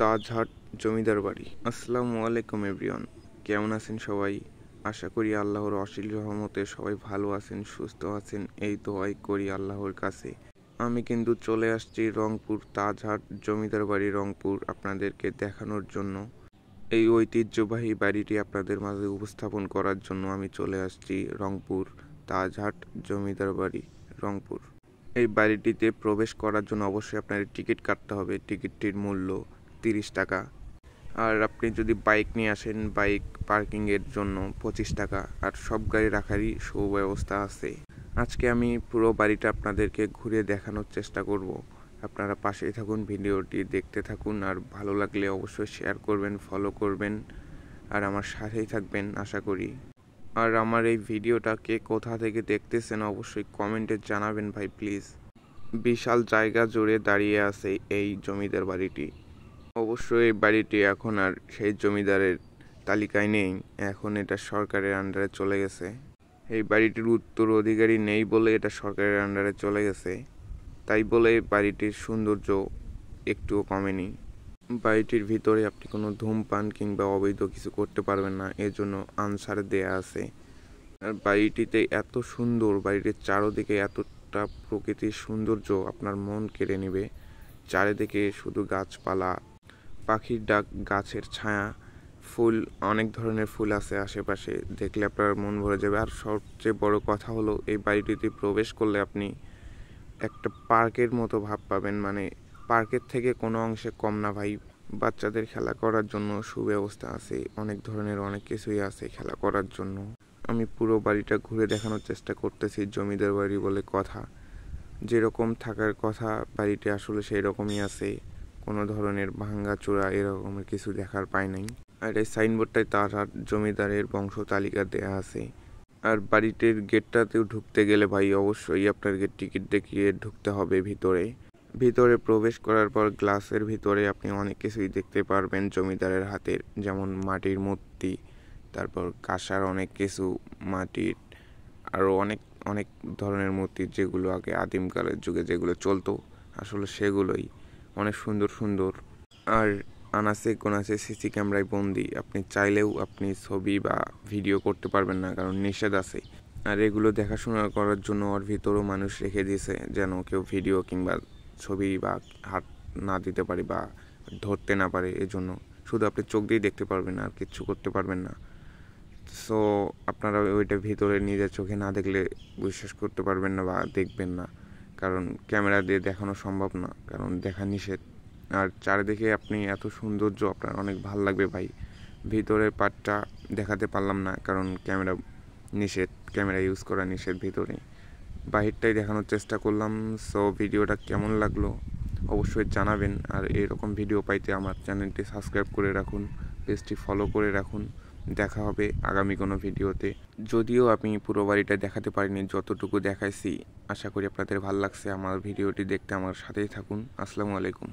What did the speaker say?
তাজহাট জমিদার বাড়ি। আসসালামু আলাইকুম এভরিওয়ান, কেমন আছেন সবাই? আশা করি আল্লাহর অসীম রহমতে সবাই ভালো আছেন, সুস্থ আছেন, এই দোয়াই করি আল্লাহর কাছে। আমি কিন্তু চলে আসছি রংপুর তাজহাট জমিদার বাড়ি রংপুর আপনাদেরকে দেখানোর জন্য। এই ঐতিহ্যবাহী বাড়িটি আপনাদের মাঝে উপস্থাপন করার জন্য আমি চলে আসছি রংপুর তাজহাট জমিদার বাড়ি রংপুর। এই বাড়িটিতে প্রবেশ করার জন্য অবশ্যই আপনার টিকিট কাটতে হবে। টিকিটটির মূল্য 30 টাকা। আর আপনি যদি বাইক নিয়ে আসেন, বাইক পার্কিংয়ের জন্য 25 টাকা। আর সব গাড়ি রাখারই সুব্যবস্থা আছে। আজকে আমি পুরো বাড়িটা আপনাদেরকে ঘুরে দেখানোর চেষ্টা করব। আপনারা পাশেই থাকুন, ভিডিওটি দেখতে থাকুন। আর ভালো লাগলে অবশ্যই শেয়ার করবেন, ফলো করবেন, আর আমার সাথেই থাকবেন আশা করি। আর আমার এই ভিডিওটা কে কোথা থেকে দেখতেছেন অবশ্যই কমেন্টে জানাবেন ভাই প্লিজ। বিশাল জায়গা জুড়ে দাঁড়িয়ে আছে এই জমিদার বাড়িটি। অবশ্যই এই বাড়িটি এখন আর সেই জমিদারের তালিকায় নেই, এখন এটা সরকারের আন্ডারে চলে গেছে। এই বাড়িটির উত্তরাধিকারী নেই বলে এটা সরকারের আন্ডারে চলে গেছে, তাই বলে বাড়িটির সৌন্দর্য একটুও কমেনি। বাড়িটির ভিতরে আপনি কোনো ধূমপান কিংবা অবৈধ কিছু করতে পারবেন না, এজন্য আনসার দেয়া আছে। আর বাড়িটিতে এত সুন্দর, বাড়িটির চারদিকে এতটা প্রকৃতির সৌন্দর্য আপনার মন কেড়ে নেবে। চারিদিকে শুধু গাছপালা, পাখির ডাক, গাছের ছায়া, ফুল, অনেক ধরনের ফুল আছে আশেপাশে, দেখলে আপনার মন ভরে যাবে। আর সবচেয়ে বড় কথা হলো এই বাড়িটিতে প্রবেশ করলে আপনি একটা পার্কের মতো ভাব পাবেন, মানে পার্কের থেকে কোনো অংশে কম না ভাই। বাচ্চাদের খেলা করার জন্য সুব্যবস্থা আছে, অনেক ধরনের অনেক কিছুই আছে খেলা করার জন্য। আমি পুরো বাড়িটা ঘুরে দেখানোর চেষ্টা করতেছি। জমিদার বাড়ি বলে কথা, যেরকম থাকার কথা বাড়িটি আসলে সেই রকমই আছে, কোনো ধরনের ভাঙ্গাচোরা এরকমের কিছু দেখার পাই নাই। আর এই সাইনবোর্ডটায় তাজহাট জমিদারের বংশ তালিকা দেয়া আছে। আর বাড়িটির গেটটাতেও ঢুকতে গেলে ভাই অবশ্যই আপনাকে টিকিট দেখিয়ে ঢুকতে হবে ভিতরে। ভিতরে প্রবেশ করার পর গ্লাসের ভিতরে আপনি অনেক কিছুই দেখতে পারবেন জমিদারের হাতের, যেমন মাটির মূর্তি, তারপর কাঁসার অনেক কিছু, মাটির আরও অনেক অনেক ধরনের মূর্তি, যেগুলো আগে আদিমকালের যুগে যেগুলো চলতো আসলে সেগুলোই অনেক সুন্দর সুন্দর। আর আনাচে কোনাচে সিসি ক্যামেরায় বন্দি, আপনি চাইলেও আপনি ছবি বা ভিডিও করতে পারবেন না, কারণ নিষেধ আছে। আর এগুলো দেখাশোনা করার জন্য ওর ভিতরেও মানুষ রেখে দিয়েছে, যেন কেউ ভিডিও কিংবা ছবি বা হাত না দিতে পারে বা ধরতে না পারে। এজন্য শুধু আপনি চোখ দিয়ে দেখতে পারবেন, আর কিচ্ছু করতে পারবেন না। সো আপনারা ওইটা ভিতরে নিজের চোখে না দেখলে বিশ্বাস করতে পারবেন না বা দেখবেন না, কারণ ক্যামেরা দিয়ে দেখানো সম্ভব না, কারণ দেখা নিষেধ। আর চারিদিকে আপনি এত সৌন্দর্য, আপনার অনেক ভাল লাগবে ভাই। ভিতরের পার্টটা দেখাতে পারলাম না, কারণ ক্যামেরা নিষেধ, ক্যামেরা ইউজ করা নিষেধ ভিতরে। বাহিরটাই দেখানোর চেষ্টা করলাম। সো ভিডিওটা কেমন লাগলো অবশ্যই জানাবেন। আর এরকম ভিডিও পাইতে আমার চ্যানেলটি সাবস্ক্রাইব করে রাখুন, পেজটি ফলো করে রাখুন। দেখা হবে আগামী কোনো ভিডিওতে। যদিও আমি পুরো বাড়িটা দেখাতে পারিনি, যতটুকু দেখাইছি আশা করি আপনাদের ভালো লাগছে। আমার ভিডিওটি দেখতে আমার সাথেই থাকুন। আসসালামু আলাইকুম।